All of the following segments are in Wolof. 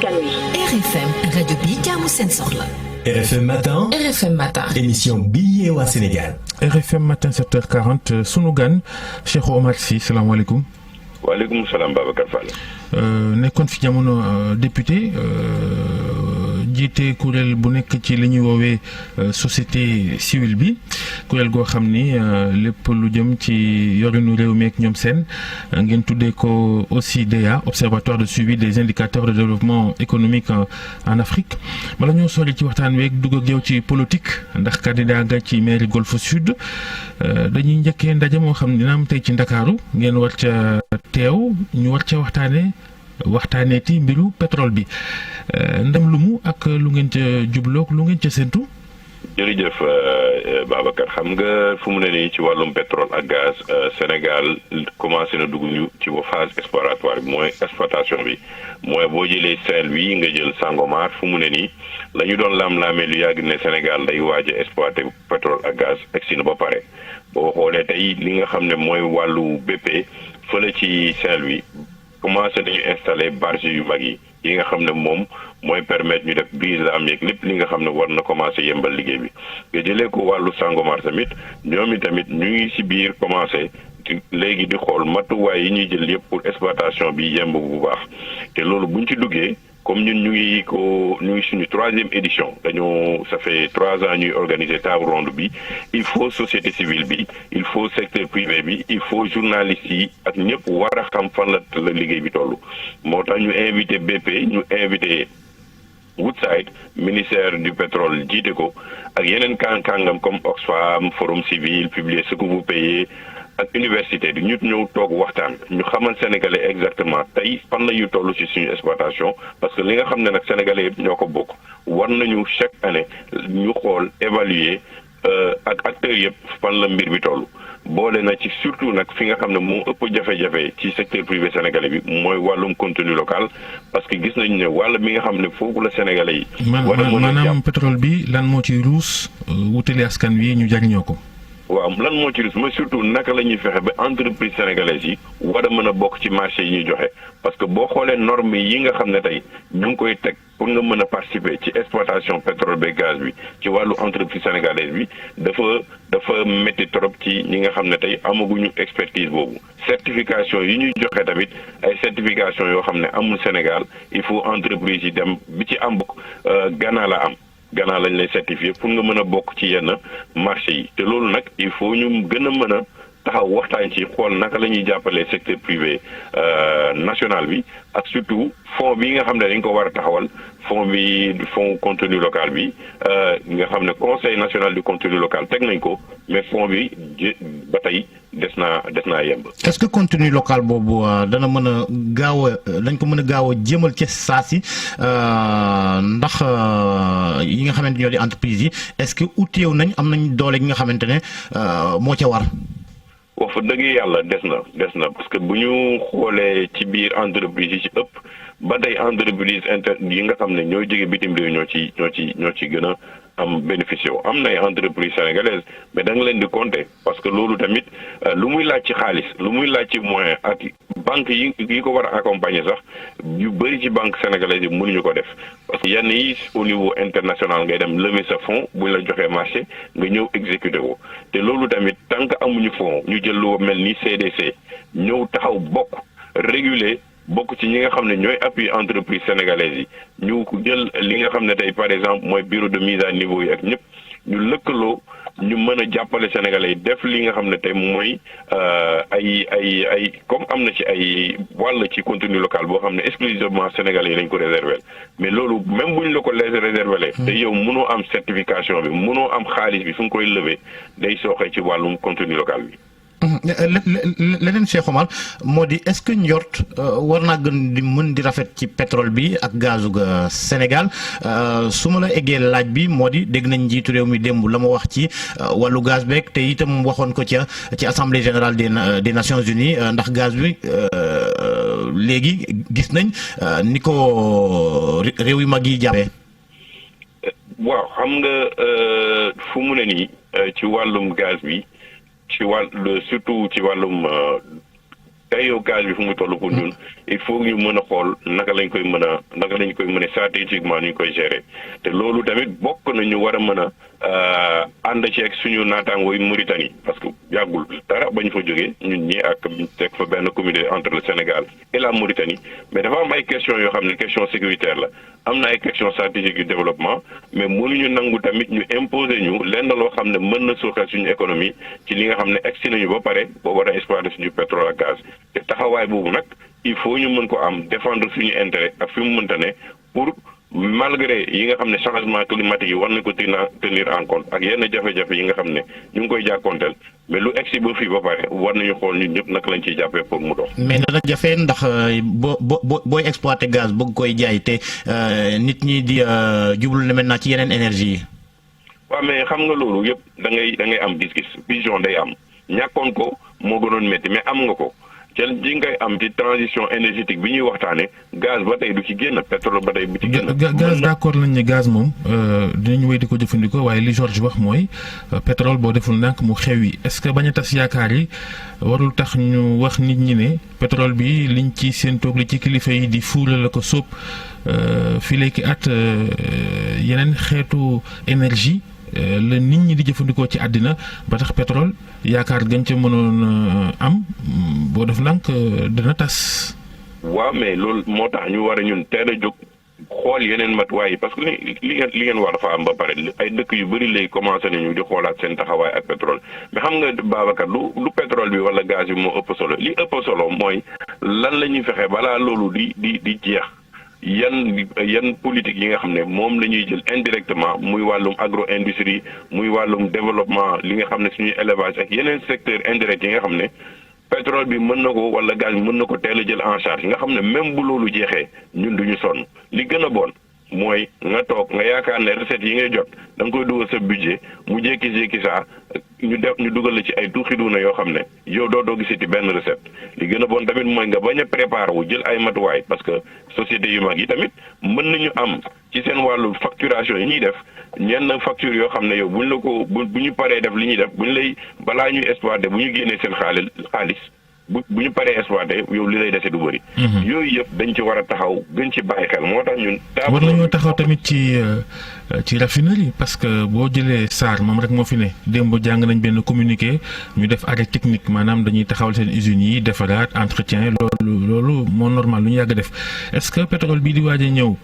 askan wi. RFM rajo bi jaamu seen soxla. RFM Matin. RFM Matin. émission bi yee waa Sénégal. RFM Matin 7h40 sunu gan Cheikh Oumar Sy salaamaaleykum. waaleykum salaam Babacar Fall. nekkoon fi jamono député jiite kuréel bu nekk ci li ñuy woowee société civile bi kuréel goo xam ni lépp lu jëm ci yorinu réew mi ak ñoom seen ngeen tuddee ko OCDEA observatoire de suivi des indicateurs de développement économique en Afrique bala ñoo sori ci waxtaan weeg dugg ak yow ci politique ndax candidat nga ci mairie Golfe Sud dañuy njëkkee ndaje moo xam ne dina am tey ci Ndakaaru ngeen war ca teew ñu war ca waxtaaneeti mbiru pétrole bi ndam lu mu ak lu ngeen ca jubloog lu ngeen ca séntu. jërëjëf Babacar xam nga fu mu ne nii ci wàllum pétrole ak gaz Sénégal commencé na dugg ñu ci phase exploratoire bi mooy exploitation bi mooy boo jëlee Saint-Louis nga jël Sangomar fu mu ne nii la ñu doon laam-laamee lu yàgg ne Sénégal day waaj a exploiter pétrole ak gaz egsi na ba pare boo xoolee tey li nga xam ne mooy wàllu BP fële ci Saint-Louis commencé nañu installé barge yu mag yi nga xam ne moom mooy permettre ñu def brise la am yeeg lépp li nga xam ne war na commencé yembal liggéey bi nga jëlee ko wàllu Sangomar tamit ñoom tamit ñu ngi si biir commencé léegi di xool matuwaay yi ñuy jël yëpp pour exploitation bi yemb bu baax te loolu buñ ci duggee comme ñun ñu ngi suñu 3e édition ça fait 3 ans ñuy organiser table ronde bi il faut société civile bi il faut secteur privé bi il faut journalistes yi ak ñëpp war a xam fan la liggéey bi toll moo tax ñu invité BP ñu invité Woodside ministère du pétrole jiite ko ak yeneen kàngam comme Oxfam Forum Civil Publier ce que vous payez ak université bi ñu ñëw toog waxtaan ñu xamal sénégalais exactement tey fan la ñu toll ci suñu exploitation parce que li nga xam ne nag sénégalais yëpp ñoo ko bokk war nañu chaque année ñu xool évaluer ak acteurs yëpp fan la mbir bi toll boole na ci surtout nag fi nga xam ne moo ëpp jafe-jafe ci secteur privé sénégalais bi mooy wàllum contenu local parce que gis nañu ne wàll mi nga xam ne foofu la sénégalais yi. maanaam pétrole bi lan moo ci ruus wutali askan wi ñu jariñoo ko. waaw lan moo ci risque mais surtout naka la ñuy fexe ba entreprise sénégalaise yi war a mën a bokk ci marché yi ñuy joxe parce que boo xoolee normes yi nga xam ne tey ñu ngi koy teg pour nga mën a participer ci exploitation pétrole ba gaz bi ci wàllu entreprise sénégalaise bi dafa métti trop ci ñi nga xam ne tey amaguñu expertise boobu certification yi ñuy joxe tamit ay certification yoo xam ne amul Sénégal il faut entreprise yi dem bi ci am bokk Ghana la am. Ghana lañ lay certifié pour nga mën a bokk ci yenn marché yi te loolu nag il faut ñu gën a mën a taxaw waxtaan ci xool naka la ñuy jàppalee secteur privé national bi ak surtout fonds bi nga xam ne dañ ko war a taxawal fonds contenu local bi nga xam ne conseil national du contenu local teg nañ ko mais fonds bi ba tey des naa yemb. est-ce que contenu local boobu dana mën a dañ ko mën a gaaw a jëmal ci saa si ndax yi nga xamante ñoo di entreprise yi est-ce que uteew nañ am nañ doole gi nga xamante ne moo ca war. wax fa dëgg yàlla des na parce que bu ñu xoolee ci biir entreprise yi ci ëpp ba tey entreprise yi nga xam ne ñooy jóge bitim réew ñoo ci gën a am bénéficié wu am na ay entreprise sénégalaise mais da nga leen di compter parce que loolu tamit lu muy laaj ci xaalis lu muy laaj ci moyen ak banque yi ko war a accompagner sax yu bëri ci banque sénégalaise yi mënuñu ko def parce que yenn yi au niveau international ngay dem lever sa fonds buñ la joxee marché nga ñëw exécuter ko te loolu tamit tant que amuñu fonds ñu jël lu mel ni CDC ñëw taxaw bokk réguler bokk ci ñi nga xam ne ñooy appui entreprise sénégalaise yi ñu jël li nga xam ne tey par exemple mooy bureau de mise à niveau yi ak ñëpp ñu lëkkaloo ñu mën a jàppale sénégalais yi def li nga xam ne tey mooy ay comme am na ci ay wàll ci contenu local boo xam ne exclusivement sénégalais yi lañ ko réserver mais loolu même bu ñu la ko réserver te yow mënoo am certification bi mënoo am xaalis bi fu nga koy lever day sooxee ci wàllum contenu local bi. leneen Cheikh Oumar moo di est-ce que njort war naa gën di mën di rafet ci pétrole bi ak gazu Sénégal su ma la eggee laaj bi moo di dégg nañ njiitu réew mi démb la ma wax ci wàllu gaz beeg te itam waxoon ko ci assemblée générale des Nations Unies ndax gaz bi léegi gis nañ ni ko réew yu mag yi jàppee. waaw xam nga fu mu ne nii ci wàllum gaz bi. surtout ci wàllum tey yow gaz bi fu mu toll pour ñun il faut ñu mën a xool naka lañ koy mën a stratégiquement ñu koy gérer te loolu tamit bokk na ñu war a mën a ànd ci ak suñu naataangoo yi Mauritanie parce que yàggul dara ba ñu fa jógee ñun ñi ak teg fa benn communauté entre le Sénégal et la Mauritanie mais dafa am ay questions yoo xam ne question sécuritaire la am na ay questions stratégiques yu développement mais mënuñu nangu tamit ñu imposer ñu lenn loo xam ne mën na suuxal suñu économie ci li nga xam ne egsi nañu ba pare boo war a exploiter suñu pétrole ak gaz te taxawaay boobu nag il faut ñu mën ko am défendre suñu intérêt ak fi mu mënta ne pour malgré yi nga xam ne changement climatique yi war nañ ko tenir en compte ak yenn jafe-jafe yi nga xam ne ñu ngi koy jàkkoonteel mais lu egsi ba fii ba pare war nañu xool ñun ñëpp naka lañ ciy jàppee pour mu dox. mais dana jafe ndax booy exploiter gaz bëgg koy jaay te nit ñi di jublu ne maintenant ci yeneen énergie yi. waaw mais xam nga loolu yëpp da ngay am gis-gis vision day am ñàkkoon ko moo gënoon métti mais am nga ko. ci ji ngay am ci transition énergétique bi ñuy waxtaane gaz ba tey du ci génn pétrole ba tey bu ci génn. gaz d'accord nañ ne gaz moom dinañu wéy di ko jëfandikoo waaye li Georges wax mooy pétrole boo deful ndànk mu xew yi est-ce que bañ a tas yaakaar yi warul tax ñu wax nit ñi ne pétrole bi liñ ci seen toog li ci kilifa yi di fuura la ko sóob fii léegi at yeneen xeetu énergie la nit ñi di jëfandikoo ci àddina ba tax pétrole yaakaar gañ ca mënoon am boo def ndànk dina tas. waaw mais loolu moo tax ñu war a ñun teel a jóg xool yeneen matuwaay yi parce que li ngeen war dafa am ba pare ay dëkk yu bëri léegi commencé nañu di xoolaat seen taxawaay ak pétrole mais xam nga Babacar du pétrole bi wala gaz bi moo ëpp solo li ëpp solo mooy lan la ñuy fexe balaa loolu di jeex. yan politique yi nga xam ne moom la ñuy jël indirectement muy wàllum agro industrie muy wàllum développement li nga xam ne suñuy élevage ak yeneen secteur indirect yi nga xam ne pétrole bi mën na ko wala gaz bi mën na ko teel a jël en charge nga xam ne même bu loolu jeexee ñun duñu sonn li gën a bon mooy nga toog nga yaakaar ne recettes yi ngay jot da nga koy dugal sa budget mu jékki-jékki saa ñu dugal la ci ay tuuxiduuna yoo xam ne yow doo gisati benn recette li gën a bon tamit mooy nga bañ a préparer wu jël ay matuwaay parce que société yu mag yi tamit mën nañu am ci seen wàllu facturation yi ñuy def ñenn facture yoo xam ne yow buñ la ko bu ñu paree def li ñuy def buñ lay balaa ñuy exploiter bu ñu génnee seen xaalis bu ñu paree exploité yow li lay dese du bëri. yooyu yëpp dañ ci war a taxaw gën ci bàyyi xel moo tax ñun. war nañoo taxaw tamit ci raffinerie parce que boo jëlee SAR moom rek moo fi ne démb jàng nañ benn communiqué ñu def arrêt technique maanaam dañuy taxawal seen usines yi defaraat entretien loolu moo normal lu ñu yàgg def est-ce que pétrole bii di waaj a ñëw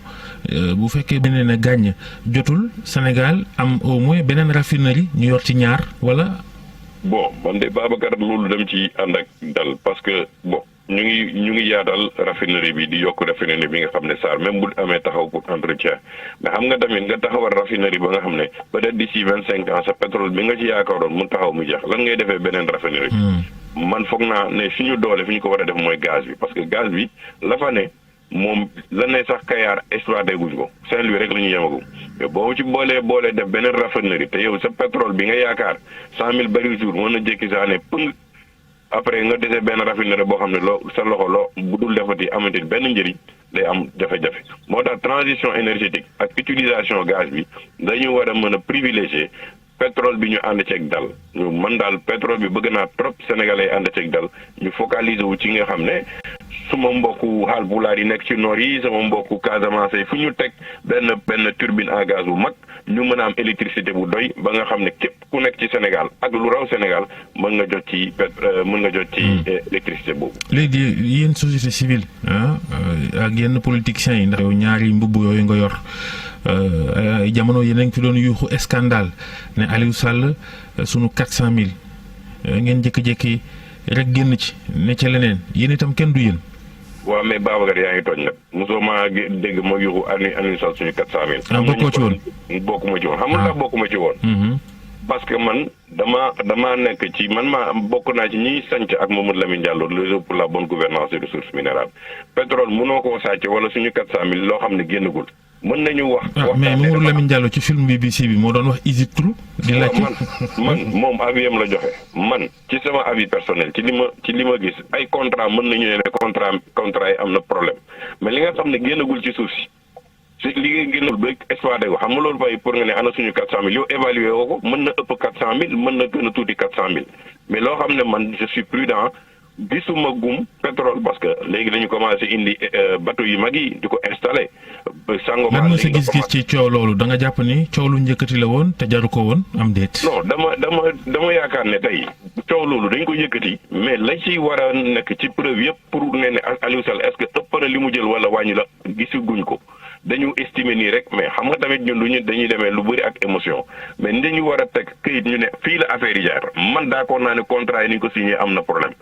bu fekkee beneen na gàññ jotul Sénégal am au moins beneen raffinerie ñu yor ci ñaar wala. bon man de Babacar loolu dem ci ànd ak dal parce que bon ñu ngi yaatal raffinerie bi di yokk raffinerie bi nga xam ne SAR même bu amee taxaw pour entretien mais xam nga tamit nga taxawal raffinerie ba nga xam ne peut-être d'ici 25 ans sa pétrole bi nga ci yaakaaroon mu taxaw mu jeex lan ngay defee beneen raffinerie man foog naa ne fi ñu doole fi ñu ko war a def mooy gaz bi parce que gaz bi la fa ne moom la ne sax Kayar exploité guñ ko Saint-Louis rek la ñu yemagum mais boo ci boolee def beneen raffinerie te yow sa pétrole bi nga yaakaar 100,000 barils jour mën na jékki saa ne pëng après nga dese benn raffinerie boo xam ne sa loxo bu dul defati amati benn njëriñ day am jafe-jafe moo tax transition énergétique ak utilisation gaz bi dañu war a mën a privilégier pétrole bi ñu ànd ceeg dal ñu man daal pétrole bi bëgg naa trop sénégalais ànd ceeg dal ñu focaliser wu ci nga xam ne suma mbokku Haalpulaar yi nekk ci nord yi sama mbokku Casamance yi fu ñu teg benn turbine à gaz bu mag ñu mën a am électricité bu doy ba nga xam ne képp ku nekk ci Sénégal ak lu raw Sénégal mën nga jot ci électricité boobu. léegi yéen société civile ak yenn politiciens yi ndax yow ñaari mbubb yooyu nga yor jamono yéen a ngi fi doon yuuxu scandale ne Aliou Sall sunu 400,000 ngeen jékki-jékki rek génn ci ne ca leneen yéen itam kenn du yéen. waaw mais Babacar yaa ngi tooñ nag mosoo maa dégg ma yuuxu Aliou Sall suñu 400,000. bokkoo ci woon bokkuma ci woon xam nga ndax bokkuma ci woon. parce que man damaa nekk ci man bokk naa ci ñiy sanc ak Mamadou Lamine Diallo le réseau pour la bonne gouvernance des ressources minérales pétrole mënoo koo sàcc wala suñu 400,000 loo xam ne génnagul mën nañu wax. mais Mamadou Lamine Diallo ci film BBC bi moo doon wax Easy True di laajte man moom avis am la joxe man ci sama avis personnel ci li ma gis ay contrat mën nañu ne contrat yi am na problème mais li nga xam ne génnagul ci suuf si li nga génnul ba exploité ko xam nga loolu fay pour nga ne ana suñu 400,000 yow évalué woo ko mën na ëpp 400,000 mën na gën a tuuti 400,000 mais loo xam ne man je suis prudent gisuma gum pétrole parce que léegi dañu commencé indi bateau yu mag yi di ko installé. Sangomar lan moo sa gis-gis ci coow loolu da nga jàpp ni coow lu njëkkati la woon te jaru ko woon am déet. non dama yaakaar ne tey coow loolu dañ ko yëkkati mais la ci war a nekk ci preuve yëpp pour ne Aliou Sall est-ce que ëpp na li mu jël wala wàññi la gisaguñ ko. dañu estimer nii rek mais xam nga tamit ñun duñu dañuy demee lu bëri ak émotion mais ni dañu war a teg këyit ñu ne fii la affaire yi jaar man d'accord naa ne contrat yi ni ñu ko signé am na problème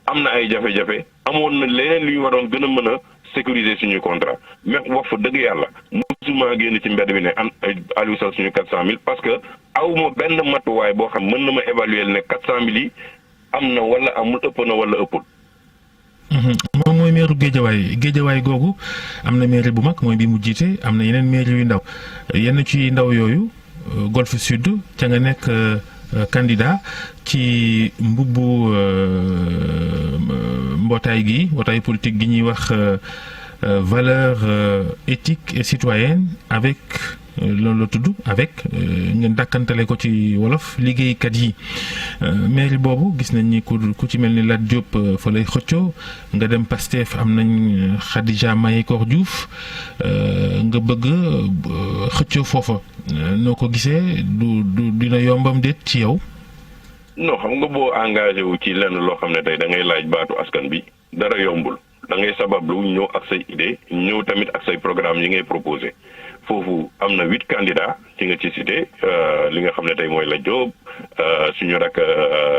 am na ay jafe-jafe amoon na leneen lu ñu waroon gën a mën a sécuriser suñu contrat mais wax fa dëgg yàlla musuma génn ci mbedd bi ne an Aliou Sall suñu 400000 parce que awma benn matuwaay boo xam mën na ma évaluer ne 400000 yi am na wala amul ëpp na wala ëppul. moom mooy meeru Géejawaay googu am na mairie bu mag mooy bi mu jiite am na yeneen mairie yu ndaw yenn ci ndaw yooyu Golf Sud ca nga nekk candidat ci mbubbu mbootaay politique gi ñuy wax valeur éthique et citoyenne avec loolu la tudd avec ngeen dàkkantale ko ci wolof liggéeykat yi mairie boobu gis nañ ni ku ci mel ni Lat Diop fa lay xëccoo nga dem Pastef am nañ Khadija Mahécor Diouf nga bëgg xëccoo foofa noo ko gisee du dina yombam déet ci yow. non xam nga boo engagé wu ci lenn loo xam ne tey da ngay laaj baatu askan bi dara yombul da ngay sabablu ñëw ak say idée ñëw tamit ak say programme yi ngay proposé. foofu am na 8 candidats ci nga ci cité li nga xam ne tey mooy Lat Diop suñu rak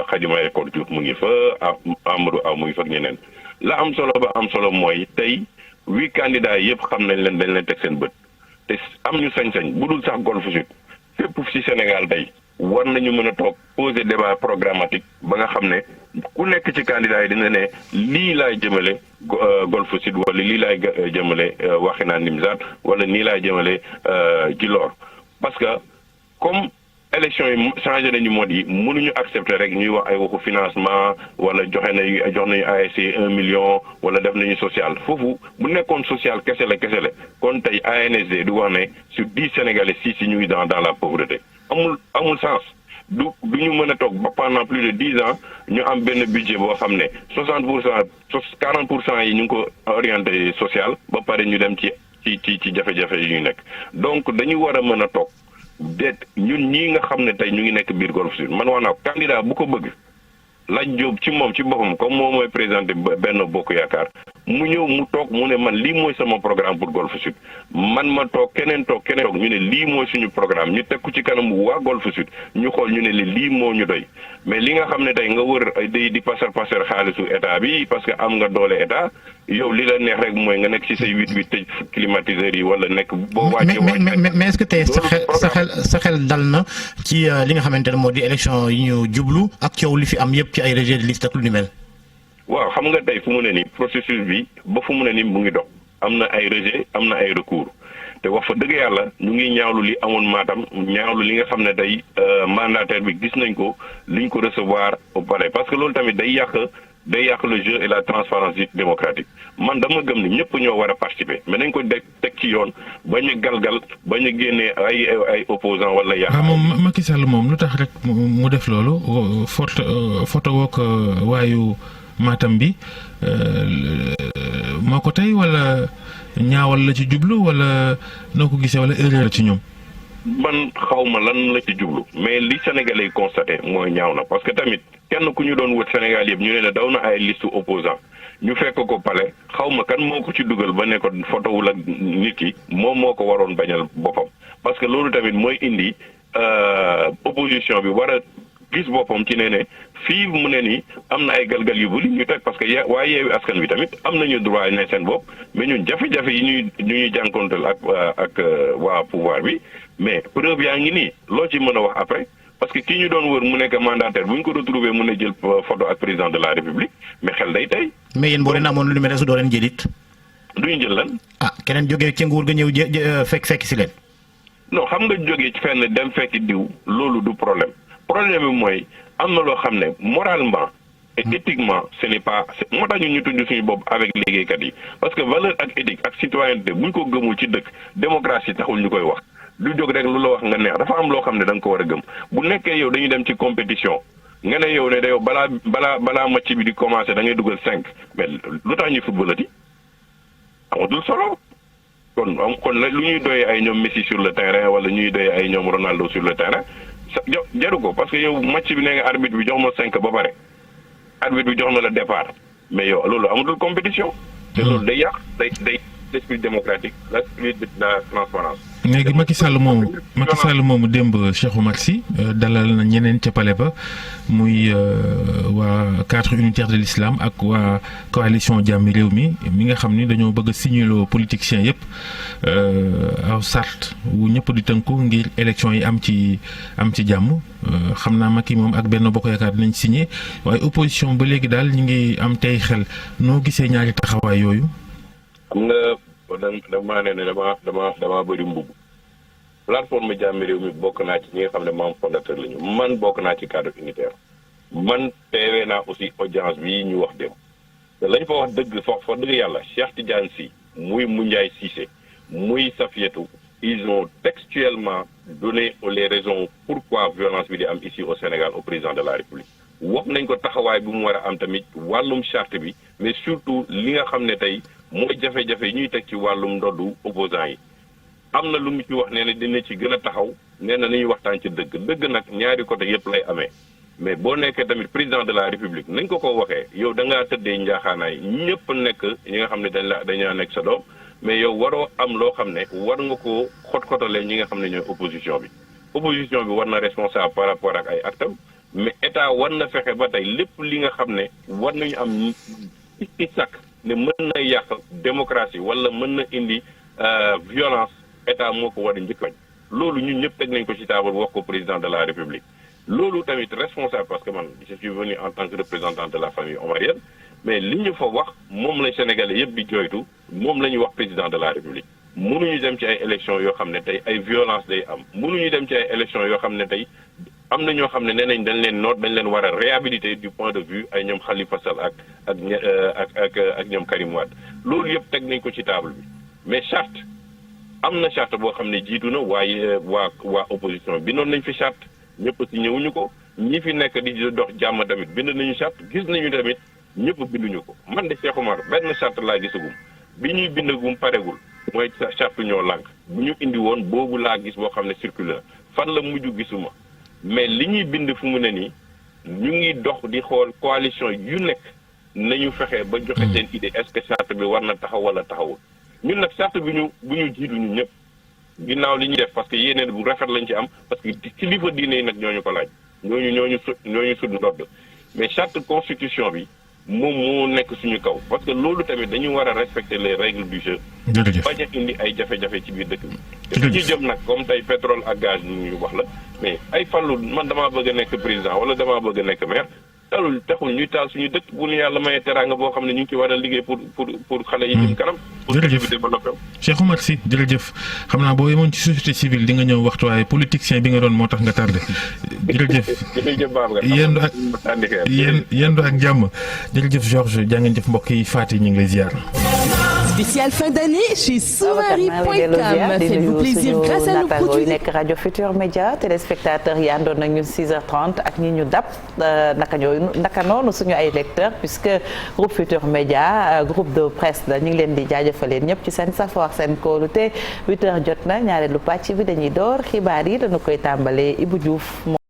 Khadija Mahécor Diouf mu ngi fa Amadou Aw mu ngi fa ak ñeneen la am solo ba am solo mooy tey 8 candidats yëpp xam nañ leen dañ leen teg seen bët te am ñu sañ-sañ bu dul sax Golf Sud fépp ci Sénégal tey war nañu mën a toog poser débat programmatique ba nga xam ne ku nekk ci candidat yi dina ne lii laay jëmale Golf Sud wala lii laay jëmale Wakhinane Nimzatt wala nii laay jëmale Djilor parce que comme élection yi changé nañu mode yi mënuñu accepter rek ñuy wax ay waxu financement wala jox nañu ASC 1 million wala def nañu social foofu bu nekkoon social kese la kon tey ANSD du wax ne sur 10 Sénégalais 6 yi ñu ngi dans la pauvreté amul sens du ñu mën a toog ba pendant plus de 10 ans ñu am benn budget boo xam ne 40% yi ñu ngi ko orienté social ba pare ñu dem ci jafe-jafe yi ñu nekk donc dañu war a mën a toog déet ñun ñii nga xam ne tey ñu ngi nekk biir Golf Sud man wax naa ko candidat bu ko bëgg Lat Diop ci moom ci boppam comme moom mooy présenté benn bokk yaakaar mu ñëw mu toog mu ne man lii mooy sama programme pour Golf Sud man ma toog keneen toog ñu ne lii mooy suñu programme ñu teg ko ci kanam waa Golf Sud ñu xool ñu ne lii moo ñu doy mais li nga xam ne tey nga wër di passer xaalisu état bi parce que am nga doole état yow li la neex rek mooy nga nekk ci say 8 tëj climatiseur yi wala nekk boo wàccee mais est-ce que tey sa xel dal na ci li nga xamante ne moo di élection yi ñu jublu ak coow li fi am yëpp ci ay rejet de liste ak lu ni mel. waaw xam nga tey fu mu ne nii processus bi ba fu mu ne nii mu ngi dox am na ay rejet am na ay recours te wax fa dëgg yàlla ñu ngi ñaawlu li amoon Matam ñaawlu li nga xam ne tey mandataire bi gis nañ ko liñ ko recevoir au palais parce que loolu tamit day yàq le jeu et la transparence démocratique man dama gëm ni ñëpp ñoo war a participer mais nañ ko teg ci yoon bañ a galgal bañ a génnee ay opposants wala yàq. moom Macky Sall moom lu tax rek mu def loolu photo wook waayu Matam bi moo ko tey wala ñaawal la ci jublu wala noo ko gisee wala erreur la ci ñoom. man xawma lan la ci jublu mais li Sénégalais yi constaté mooy ñaaw na parce que tamit kenn ku ñu doon wët Sénégal yëpp ñu ne la daw na ay liste opposant ñu fekk ko palais xawma kan moo ko ci dugal ba ne ko photo wul ak nit ki moom moo ko waroon bañal boppam parce que loolu tamit mooy indi opposition bi war a gis boppam ci ne fii mu ne nii am na ay galgal yu bëri ñu teg parce que waaye Yewwi Askan Wi tamit am nañu droit ne seen bopp mais ñun jafe-jafe yi ñuy jànkonteel ak waa pouvoir bi mais preuve yaa ngi nii loo ci mën a wax après parce que kii ñu doon wër mu nekk mandataire bu ñu ko retrouver mën a jël photo ak président de la république mais xel day tey. mais yéen boo leen amoon lu mel ne doo leen jëlit. du ñu jël lan. keneen jógee ci nguur ga ñëw fekk si leen. non xam nga jógee ci fenn dem fekki diw loolu du problème bi mooy am na loo xam ne moralement et éthiquement ce n'est pas moo tax ñun ñu tudd suñu bopp avec liggéeykat yi parce que valeur ak éthique ak citoyenneté bu ñu ko gëmul ci dëkk démocratie taxul ñu koy wax du jóg rek lu la wax nga neex dafa am loo xam ne da nga ko war a gëm bu nekkee yow dañu dem ci compétition nga ne yow ne da yow balaa match bi di commencer da ngay dugal 5 mais lu tax ñuy footballati amatul solo kon lu ñuy doyee ay ñoom Messi sur le terrain wala ñuy doyee ay ñoom Ronaldo sur le terrain jaru ko parce que yow match bi nee nga arbitre bi jox ma 5 ba pare arbitre bi jox na la départ mais yow loolu amatul compétition. te loolu day yàq day l'esprit démocratique l'esprit de la transparence. léegi Macky Sall moomu démb Cheikh Oumar Sy dalal na ñeneen ca palais ba muy waa cadre unitaire de l'islam ak waa coalition jàmmi réew mi nga xam ni dañoo bëgg a signaloo politiciens yëpp aw sart wu ñëpp di tënku ngir élection yi am ci jàmm xam naa Macky moom ak Benno Bokk Yaakaar dinañ signé waaye opposition ba léegi daal ñu ngi am tey xel noo gisee ñaari taxawaay yooyu. xam nga damaa ne dama bëri mbubb plateforme jàmmi réew mi bokk naa ci ñi nga xam ne membre fondateur la ñu man bokk naa ci cadre unitaire man teewee naa aussi audience bi ñu wax dem te lañ fa wax dëgg fa dëgg yàlla Cheikh Tidiane Sy muy Moundiaye Cissé muy Safiatou ils ont textuellement donné les raisons pourquoi violence bi di am ici au Sénégal au président de la République wax nañ ko taxawaay bi mu war a am tamit wàllum charte bi mais surtout li nga xam ne tey mooy jafe-jafe yi ñuy teg ci wàllum ndoddu opposants yi am na lu mu ci wax nee na dina ci gën a taxaw nee na nañuy waxtaan ci dëgg nag ñaari côté yëpp lay amee mais boo nekkee tamit président de la République nañ ko waxee yow da ngaa tëddee njaaxaanaay ñëpp nekk ñi nga xam ne dañaa nekk sa doom mais yow waroo am loo xam ne war nga koo xot-xotalee ñi nga xam ne ñooy opposition bi war na responsable par rapport ak ay actam mais état war na fexe ba tey lépp li nga xam ne war nañu am ci sàkk ne mën na yàq démocratie wala mën na indi violence état moo ko war a njëkkoñ loolu ñun ñëpp teg nañ ko ci table wax ko président de la République loolu tamit responsable parce que man je suis venu en tant que représentant de la famille omarienne mais li ñu fa wax moom la Sénégalais yëpp di jooytu moom la ñuy wax président de la République mënuñu dem ci ay élections yoo xam ne tey ay violence day am mënuñu dem ci ay élections yoo xam ne tey am na ñoo xam ne nee nañ dañ leen war a réhabiliter du point de vue ay ñoom Khalifa Sall ak ñoom Karim Wade loolu yëpp teg nañ ko ci table bi mais charte am na charte boo xam ne jiitu na waaye waa opposition bindoon nañ fi charte ñëpp si ñëwuñu ko ñi fi nekk di dox jàmm tamit bind nañu charte gis nañu tamit ñëpp binduñu ko man de Cheikh Oumar benn charte laa gisagum bi ñuy bindagum paregul mooy charte ñoo lànk bu ñu indi woon boobu laa gis boo xam ne circulaire fan la mujj gisuma mais li ñuy bind fu mu ne nii ñu ngi dox di xool coalition yu nekk nañu fexe ba joxe seen idée est-ce que charte bi war na taxaw wala taxawul ñun nag charte bu ñu jiitu ñun ñëpp ginnaaw li ñuy def parce que yéeneen bu rafet lañ ci am parce que kilifa diine yi nag ñooñu ko laaj ñooñu sud ndodd mais charte constitution bi moom moo nekk suñu kaw parce que loolu tamit dañu war a respecter les règles du jeu bañ a indi ay jafe-jafe ci biir dëkk bi te fi ñu jëm nag comme tey pétrole ak gaz ñu wax la mais ay fallu man damaa bëgg a nekk président wala damaa bëgg a nekk maire taxul ñuy taal suñu dëkk bu ñu yàlla mayee teraanga boo xam ne ñu ngi ci war a liggéey pour xale yi jëm kanam pour développé Cheikh Oumar Sy jërëjëf xam naa boo yemoon ci société civile di nga ñëw waxtu waaye politicien bi nga doon moo tax nga tardé jërëjëf yendu ak jàmm jërëjëf Georges jaa ngeen jëf mbokk yi Fatick ñu ngi lay ziar. Spécial fin d'année chez Soumari.cam. Faites-vous plaisir grâce à nos produits. yi nekk rajo Futur Média téléspectateurs yi àndoon nañu 6h30 ak ñi ñu dab naka noonu suñu ay lecteurs puisque groupe Futur Média groupe de presse la ñu ngi leen di jaajëfaleen ñëpp ci seen safoor seen kóolute 8h jot na ñaareelu pàcc bi dañuy door xibaar yi dañu koy tàmbalee Ibou Diouf.